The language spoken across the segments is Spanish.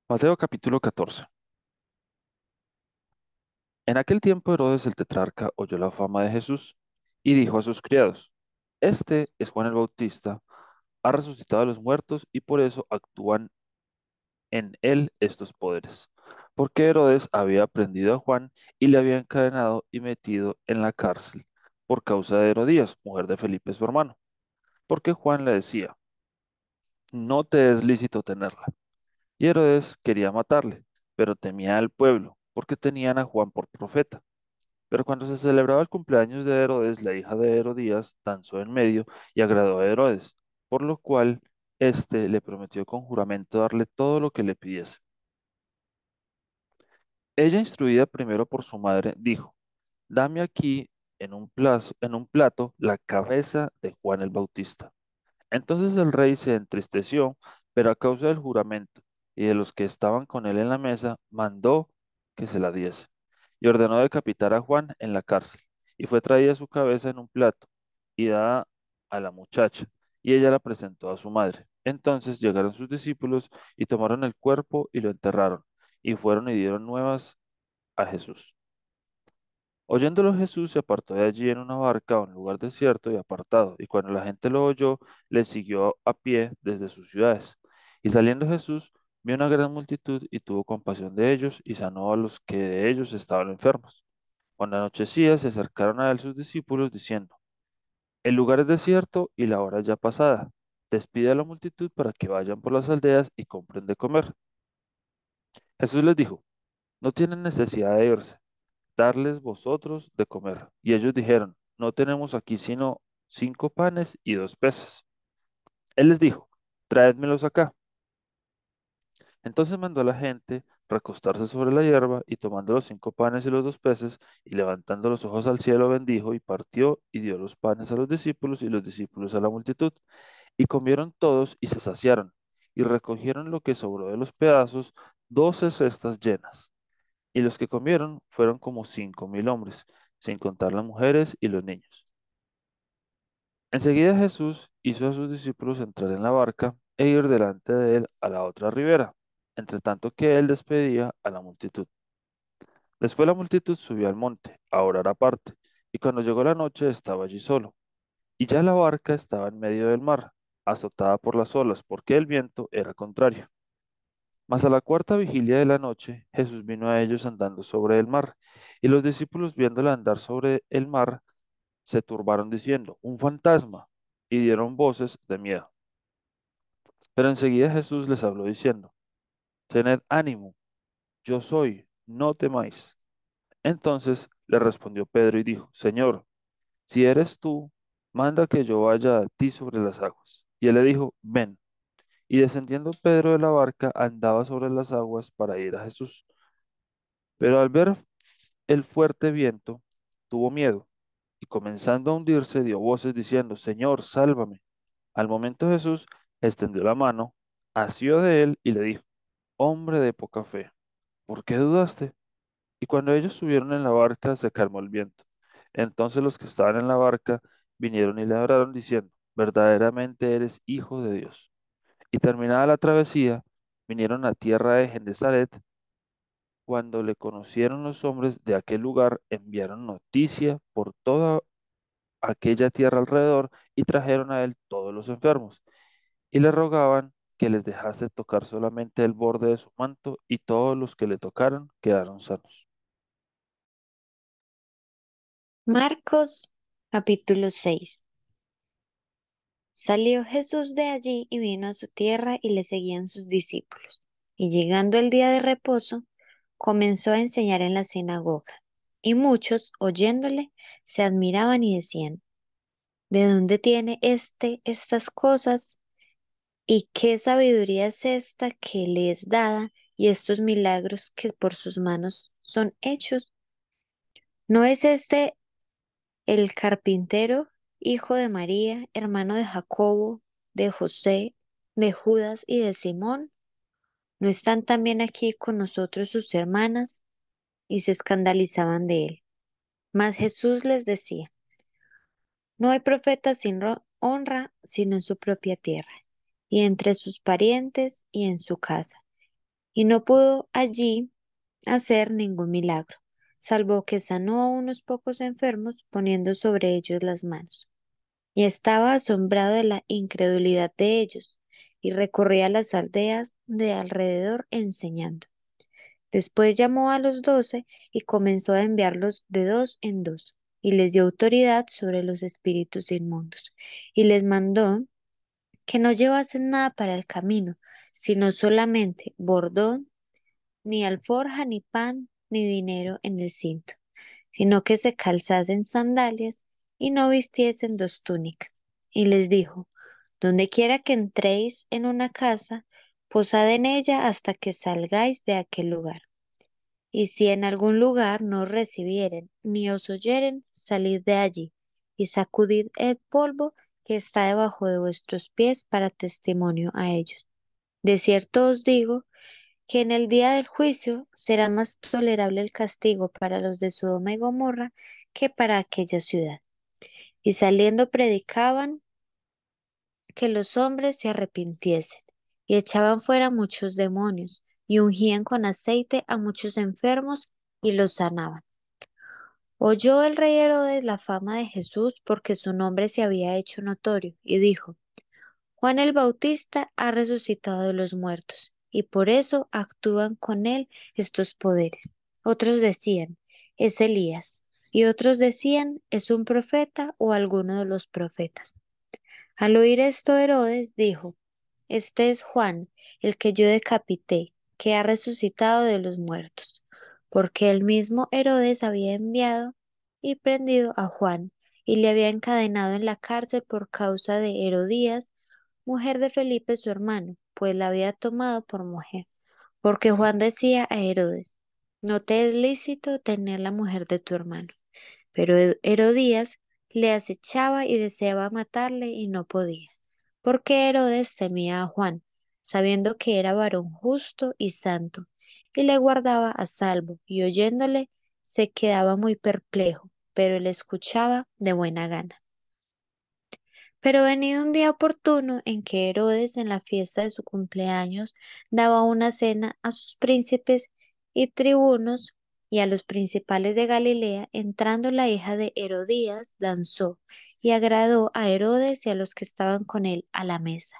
Mateo capítulo 14. En aquel tiempo Herodes el tetrarca oyó la fama de Jesús y dijo a sus criados, Este es Juan el Bautista, ha resucitado a los muertos y por eso actúan en él estos poderes. Porque Herodes había prendido a Juan y le había encadenado y metido en la cárcel por causa de Herodías, mujer de Felipe su hermano. Porque Juan le decía, no te es lícito tenerla. Y Herodes quería matarle, pero temía al pueblo, porque tenían a Juan por profeta. Pero cuando se celebraba el cumpleaños de Herodes, la hija de Herodías danzó en medio y agradó a Herodes, por lo cual éste le prometió con juramento darle todo lo que le pidiese. Ella, instruida primero por su madre, dijo, Dame aquí en un plato la cabeza de Juan el Bautista. Entonces el rey se entristeció, pero a causa del juramento y de los que estaban con él en la mesa, mandó que se la diese, y ordenó decapitar a Juan en la cárcel. Y fue traída su cabeza en un plato y dada a la muchacha, y ella la presentó a su madre. Entonces llegaron sus discípulos y tomaron el cuerpo y lo enterraron, y fueron y dieron nuevas a Jesús. Oyéndolo Jesús se apartó de allí en una barca a un lugar desierto y apartado, y cuando la gente lo oyó, le siguió a pie desde sus ciudades. Y saliendo Jesús, vio una gran multitud y tuvo compasión de ellos y sanó a los que de ellos estaban enfermos. Cuando anochecía, se acercaron a él sus discípulos diciendo, El lugar es desierto y la hora es ya pasada. Despide a la multitud para que vayan por las aldeas y compren de comer. Jesús les dijo, No tienen necesidad de irse, darles vosotros de comer. Y ellos dijeron, no tenemos aquí sino 5 panes y 2 peces. Él les dijo, traédmelos acá. Entonces mandó a la gente recostarse sobre la hierba y tomando los 5 panes y los 2 peces y levantando los ojos al cielo bendijo y partió y dio los panes a los discípulos y los discípulos a la multitud. Y comieron todos y se saciaron y recogieron lo que sobró de los pedazos, 12 cestas llenas. Y los que comieron fueron como 5.000 hombres, sin contar las mujeres y los niños. Enseguida Jesús hizo a sus discípulos entrar en la barca e ir delante de él a la otra ribera, entre tanto que él despedía a la multitud. Después la multitud subió al monte a orar aparte, y cuando llegó la noche estaba allí solo. Y ya la barca estaba en medio del mar, azotada por las olas, porque el viento era contrario. Mas a la cuarta vigilia de la noche, Jesús vino a ellos andando sobre el mar, y los discípulos viéndole andar sobre el mar, se turbaron diciendo, un fantasma, y dieron voces de miedo. Pero enseguida Jesús les habló diciendo, tened ánimo, yo soy, no temáis. Entonces le respondió Pedro y dijo, Señor, si eres tú, manda que yo vaya a ti sobre las aguas. Y él le dijo, ven. Y descendiendo Pedro de la barca, andaba sobre las aguas para ir a Jesús. Pero al ver el fuerte viento, tuvo miedo, y comenzando a hundirse, dio voces diciendo, Señor, sálvame. Al momento Jesús extendió la mano, asió de él y le dijo, Hombre de poca fe, ¿por qué dudaste? Y cuando ellos subieron en la barca, se calmó el viento. Entonces los que estaban en la barca vinieron y le adoraron diciendo, verdaderamente eres hijo de Dios. Y terminada la travesía, vinieron a tierra de Gennesaret. Cuando le conocieron los hombres de aquel lugar, enviaron noticia por toda aquella tierra alrededor y trajeron a él todos los enfermos y le rogaban que les dejase tocar solamente el borde de su manto y todos los que le tocaron quedaron sanos. Marcos capítulo 6. Salió Jesús de allí y vino a su tierra y le seguían sus discípulos. Y llegando el día de reposo, comenzó a enseñar en la sinagoga. Y muchos, oyéndole, se admiraban y decían, ¿de dónde tiene estas cosas? ¿Y qué sabiduría es esta que le es dada y estos milagros que por sus manos son hechos? ¿No es este el carpintero, hijo de María, hermano de Jacobo, de José, de Judas y de Simón? ¿No están también aquí con nosotros sus hermanas? Y se escandalizaban de él. Mas Jesús les decía, no hay profeta sin honra sino en su propia tierra, y entre sus parientes y en su casa. y no pudo allí hacer ningún milagro, salvo que sanó a unos pocos enfermos poniendo sobre ellos las manos. Y estaba asombrado de la incredulidad de ellos, y recorría las aldeas de alrededor enseñando. Después llamó a los 12 y comenzó a enviarlos de dos en dos, y les dio autoridad sobre los espíritus inmundos, y les mandó que no llevasen nada para el camino, sino solamente bordón, ni alforja, ni pan, ni dinero en el cinto, sino que se calzasen sandalias y no vistiesen dos túnicas. Y les dijo, donde quiera que entréis en una casa, posad en ella hasta que salgáis de aquel lugar. Y si en algún lugar no os recibieren, ni os oyeren, salid de allí, y sacudid el polvo que está debajo de vuestros pies para testimonio a ellos. De cierto os digo, que en el día del juicio será más tolerable el castigo para los de Sodoma y Gomorra que para aquella ciudad. Y saliendo predicaban que los hombres se arrepintiesen, y echaban fuera muchos demonios, y ungían con aceite a muchos enfermos, y los sanaban. Oyó el rey Herodes la fama de Jesús porque su nombre se había hecho notorio, y dijo, Juan el Bautista ha resucitado de los muertos, y por eso actúan con él estos poderes. Otros decían, es Elías, y otros decían, es un profeta o alguno de los profetas. Al oír esto, Herodes dijo, este es Juan, el que yo decapité, que ha resucitado de los muertos, porque el mismo Herodes había enviado y prendido a Juan, y le había encadenado en la cárcel por causa de Herodías, mujer de Felipe su hermano, pues la había tomado por mujer. Porque Juan decía a Herodes, no te es lícito tener la mujer de tu hermano. Pero Herodías le acechaba y deseaba matarle y no podía, porque Herodes temía a Juan, sabiendo que era varón justo y santo, y le guardaba a salvo, y oyéndole se quedaba muy perplejo, pero él escuchaba de buena gana. Pero venido un día oportuno en que Herodes en la fiesta de su cumpleaños daba una cena a sus príncipes y tribunos y a los principales de Galilea, entrando la hija de Herodías, danzó y agradó a Herodes y a los que estaban con él a la mesa.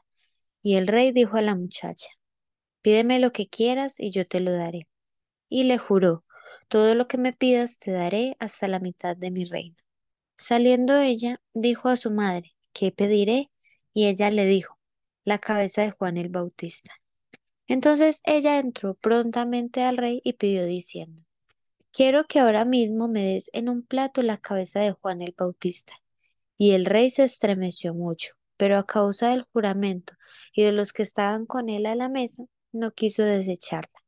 Y el rey dijo a la muchacha, pídeme lo que quieras y yo te lo daré. Y le juró, todo lo que me pidas te daré hasta la mitad de mi reino. Saliendo ella, dijo a su madre, ¿qué pediré? Y ella le dijo, la cabeza de Juan el Bautista. Entonces ella entró prontamente al rey y pidió diciendo, quiero que ahora mismo me des en un plato la cabeza de Juan el Bautista. Y el rey se estremeció mucho, pero a causa del juramento y de los que estaban con él a la mesa, no quiso desecharla.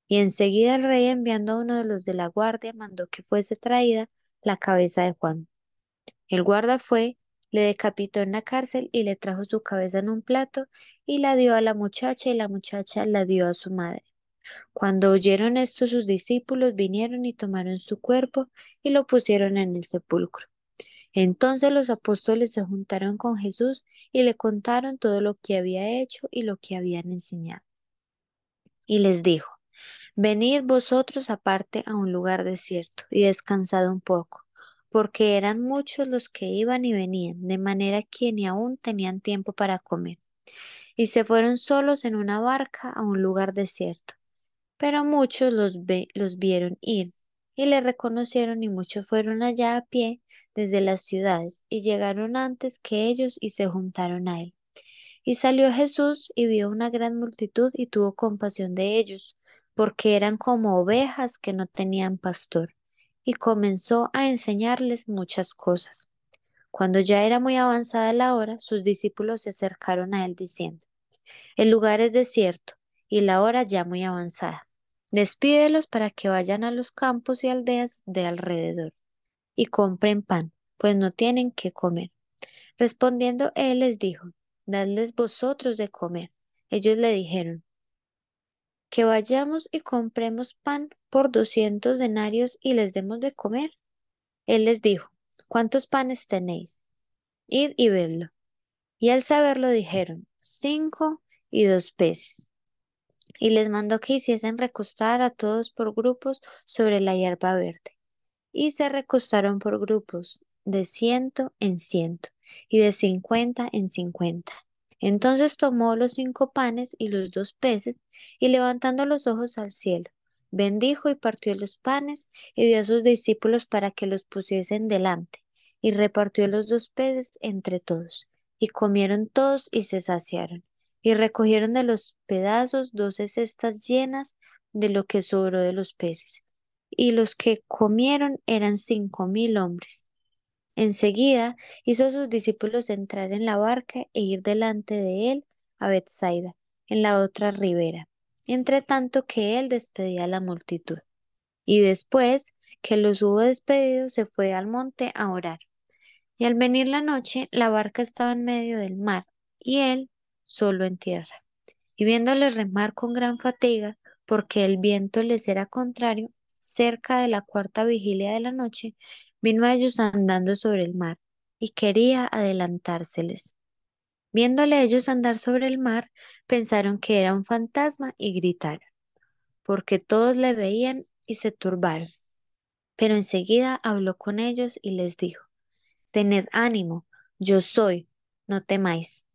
Y enseguida el rey, enviando a uno de los de la guardia, mandó que fuese traída la cabeza de Juan. El guarda fue, le decapitó en la cárcel y le trajo su cabeza en un plato y la dio a la muchacha y la muchacha la dio a su madre. Cuando oyeron esto sus discípulos vinieron y tomaron su cuerpo y lo pusieron en el sepulcro. Entonces los apóstoles se juntaron con Jesús y le contaron todo lo que había hecho y lo que habían enseñado. Y les dijo, venid vosotros aparte a un lugar desierto y descansad un poco, porque eran muchos los que iban y venían, de manera que ni aún tenían tiempo para comer. Y se fueron solos en una barca a un lugar desierto. Pero muchos los vieron ir y le reconocieron y muchos fueron allá a pie desde las ciudades y llegaron antes que ellos y se juntaron a él. Y salió Jesús y vio una gran multitud y tuvo compasión de ellos, porque eran como ovejas que no tenían pastor, y comenzó a enseñarles muchas cosas. Cuando ya era muy avanzada la hora, sus discípulos se acercaron a él diciendo, el lugar es desierto y la hora ya muy avanzada. Despídelos para que vayan a los campos y aldeas de alrededor y compren pan, pues no tienen qué comer. Respondiendo él les dijo, dadles vosotros de comer. Ellos le dijeron, que vayamos y compremos pan por 200 denarios y les demos de comer. Él les dijo, ¿cuántos panes tenéis? Id y vedlo. Y al saberlo dijeron, 5 y 2 peces. y les mandó que hiciesen recostar a todos por grupos sobre la hierba verde. Y se recostaron por grupos, de 100 en 100, y de 50 en 50. Entonces tomó los 5 panes y los 2 peces, y levantando los ojos al cielo, bendijo y partió los panes, y dio a sus discípulos para que los pusiesen delante, y repartió los 2 peces entre todos, y comieron todos y se saciaron, y recogieron de los pedazos 12 cestas llenas de lo que sobró de los peces, y los que comieron eran 5000 hombres. Enseguida hizo a sus discípulos entrar en la barca e ir delante de él a Bethsaida, en la otra ribera, entre tanto que él despedía a la multitud. Y después que los hubo despedido, se fue al monte a orar. Y al venir la noche, la barca estaba en medio del mar, y él solo en tierra. Y viéndole remar con gran fatiga, porque el viento les era contrario, cerca de la cuarta vigilia de la noche, vino a ellos andando sobre el mar, y quería adelantárseles. Viéndole ellos andar sobre el mar, pensaron que era un fantasma y gritaron, porque todos le veían y se turbaron. Pero enseguida habló con ellos y les dijo, tened ánimo, yo soy, no temáis.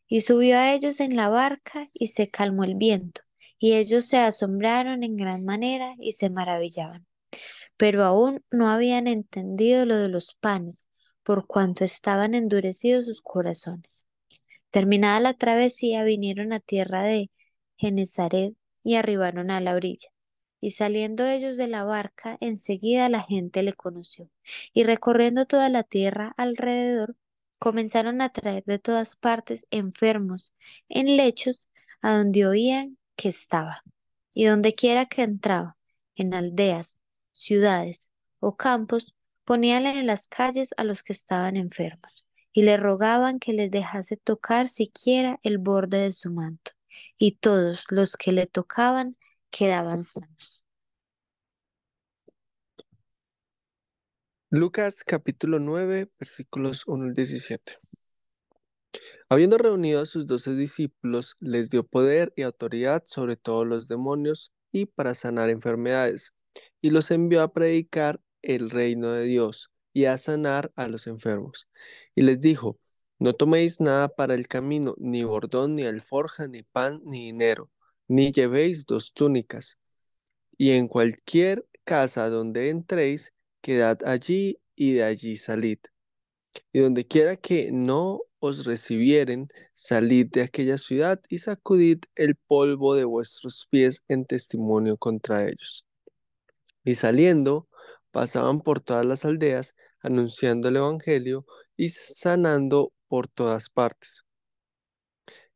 Y subió a ellos en la barca y se calmó el viento, y ellos se asombraron en gran manera y se maravillaban. Pero aún no habían entendido lo de los panes, por cuanto estaban endurecidos sus corazones. Terminada la travesía, vinieron a tierra de Genezaret y arribaron a la orilla. Y saliendo ellos de la barca, enseguida la gente le conoció. Y recorriendo toda la tierra alrededor, comenzaron a traer de todas partes enfermos en lechos a donde oían que estaba. Y donde quiera que entraba, en aldeas, ciudades o campos, poníanle en las calles a los que estaban enfermos y le rogaban que les dejase tocar siquiera el borde de su manto, y todos los que le tocaban quedaban sanos. Lucas capítulo 9 versículos 1 al 17. Habiendo reunido a sus 12 discípulos, les dio poder y autoridad sobre todos los demonios y para sanar enfermedades, y los envió a predicar el reino de Dios y a sanar a los enfermos. Y les dijo, no toméis nada para el camino, ni bordón, ni alforja, ni pan, ni dinero, ni llevéis 2 túnicas, y en cualquier casa donde entréis, quedad allí y de allí salid. Y donde quiera que no os recibieren, salid de aquella ciudad y sacudid el polvo de vuestros pies en testimonio contra ellos. Y saliendo, pasaban por todas las aldeas, anunciando el Evangelio y sanando por todas partes.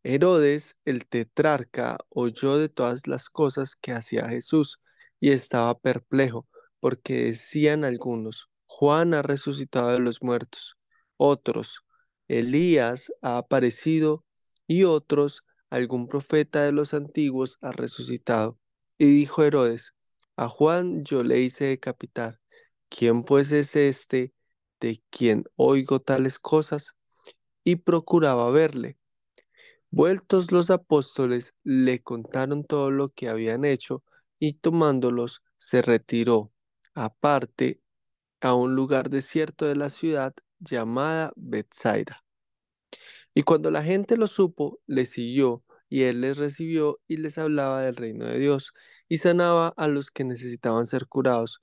Herodes, el tetrarca, oyó de todas las cosas que hacía Jesús y estaba perplejo, porque decían algunos, Juan ha resucitado de los muertos, otros, Elías ha aparecido, y otros, algún profeta de los antiguos ha resucitado. Y dijo Herodes, a Juan yo le hice decapitar. ¿Quién pues es este de quien oigo tales cosas? Y procuraba verle. Vueltos los apóstoles, le contaron todo lo que habían hecho y tomándolos se retiró aparte a un lugar desierto de la ciudad llamada Bethsaida. Y cuando la gente lo supo, le siguió y él les recibió y les hablaba del reino de Dios y sanaba a los que necesitaban ser curados.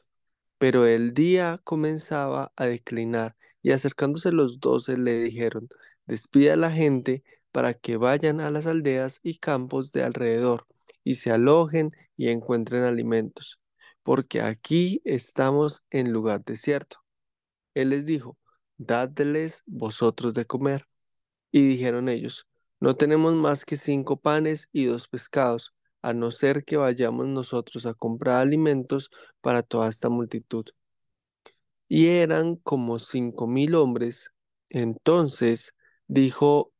Pero el día comenzaba a declinar, y acercándose los 12 le dijeron, despida a la gente para que vayan a las aldeas y campos de alrededor, y se alojen y encuentren alimentos, porque aquí estamos en lugar desierto. Él les dijo, dadles vosotros de comer. Y dijeron ellos, no tenemos más que 5 panes y 2 pescados, a no ser que vayamos nosotros a comprar alimentos para toda esta multitud. Y eran como 5000 hombres. Entonces dijo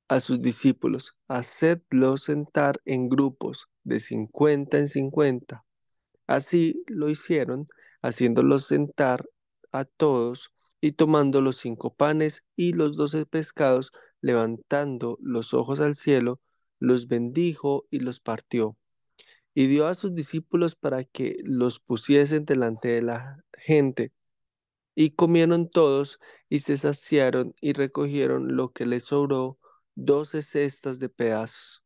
a sus discípulos, hacedlos sentar en grupos de 50 en 50. Así lo hicieron, haciéndolos sentar a todos, y tomando los 5 panes y los 12 pescados, levantando los ojos al cielo, los bendijo y los partió y dio a sus discípulos para que los pusiesen delante de la gente. Y comieron todos y se saciaron y recogieron lo que les sobró, 12 cestas de pedazos.